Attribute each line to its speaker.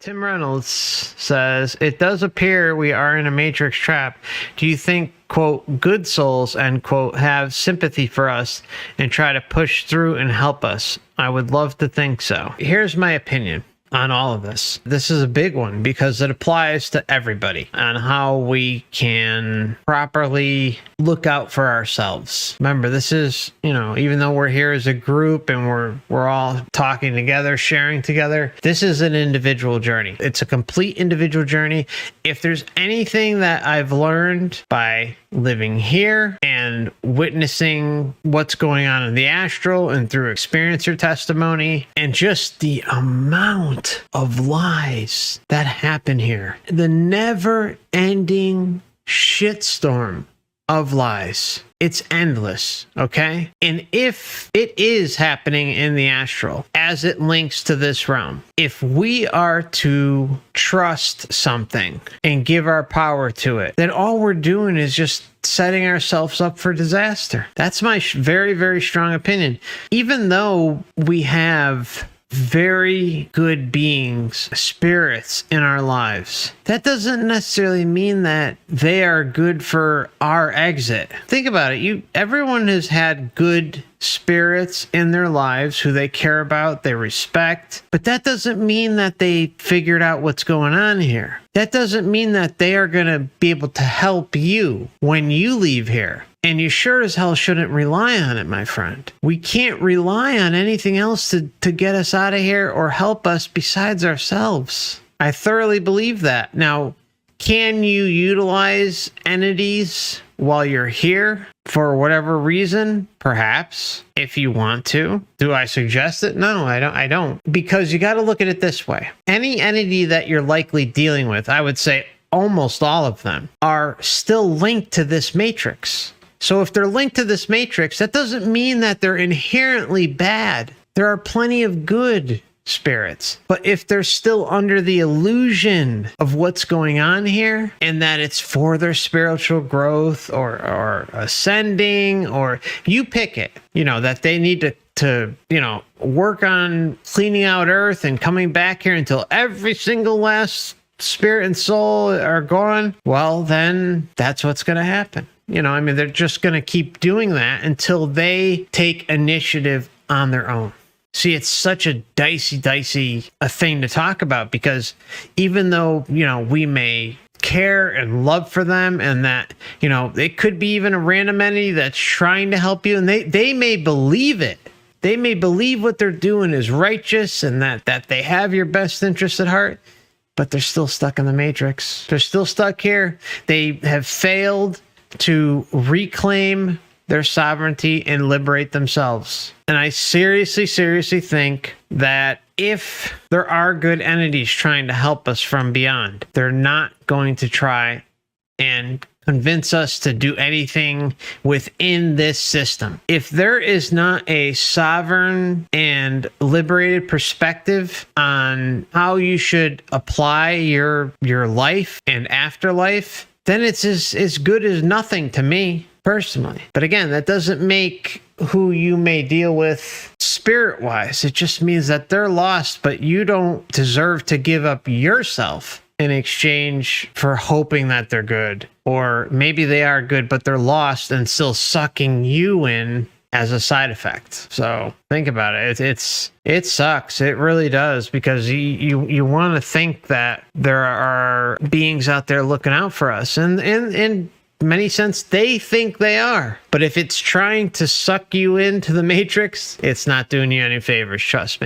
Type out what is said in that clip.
Speaker 1: Tim Reynolds says, it does appear we are in a matrix trap. Do you think, quote, good souls, end quote, have sympathy for us and try to push through and help us? I would love to think so. Here's my opinion on all of this. This is a big one because it applies to everybody on how we can properly look out for ourselves. Remember, this is, even though we're here as a group and we're all talking together, sharing together, this is an individual journey. It's a complete individual journey. If there's anything that I've learned by living here and witnessing what's going on in the astral and through experiencer testimony and just the amount of lies that happen here, the never-ending shitstorm of lies. It's endless, okay? And if it is happening in the astral, as it links to this realm, if we are to trust something and give our power to it, then all we're doing is just setting ourselves up for disaster. That's my very, very strong opinion. Even though we have very good beings, spirits in our lives, that doesn't necessarily mean that they are good for our exit. Think about it. Everyone has had good spirits in their lives who they care about, they respect, but that doesn't mean that they figured out what's going on here. That doesn't mean that they are going to be able to help you when you leave here. And you sure as hell shouldn't rely on it, my friend. We can't rely on anything else to get us out of here or help us besides ourselves. I thoroughly believe that. Now, can you utilize entities while you're here for whatever reason? Perhaps, if you want to. Do I suggest it? No, I don't. Because you got to look at it this way. Any entity that you're likely dealing with, I would say almost all of them, are still linked to this matrix. So if they're linked to this matrix, that doesn't mean that they're inherently bad. There are plenty of good spirits. But if they're still under the illusion of what's going on here and that it's for their spiritual growth or ascending, or you pick it, that they need to work on cleaning out Earth and coming back here until every single last spirit and soul are gone, well, then that's what's going to happen. They're just going to keep doing that until they take initiative on their own. See, it's such a dicey a thing to talk about because even though, we may care and love for them and that, it could be even a random entity that's trying to help you and they may believe it. They may believe what they're doing is righteous and that they have your best interest at heart, but they're still stuck in the matrix. They're still stuck here. They have failed to reclaim their sovereignty and liberate themselves. And I seriously think that if there are good entities trying to help us from beyond, they're not going to try and convince us to do anything within this system. If there is not a sovereign and liberated perspective on how you should apply your life and afterlife, then it's as good as nothing to me personally. But again, that doesn't make who you may deal with spirit-wise. It just means that they're lost, but you don't deserve to give up yourself in exchange for hoping that they're good. Or maybe they are good, but they're lost and still sucking you in as a side effect. So think about it. It sucks. It really does, because you want to think that there are beings out there looking out for us, and in many sense they think they are. But if it's trying to suck you into the matrix, it's not doing you any favors. Trust me.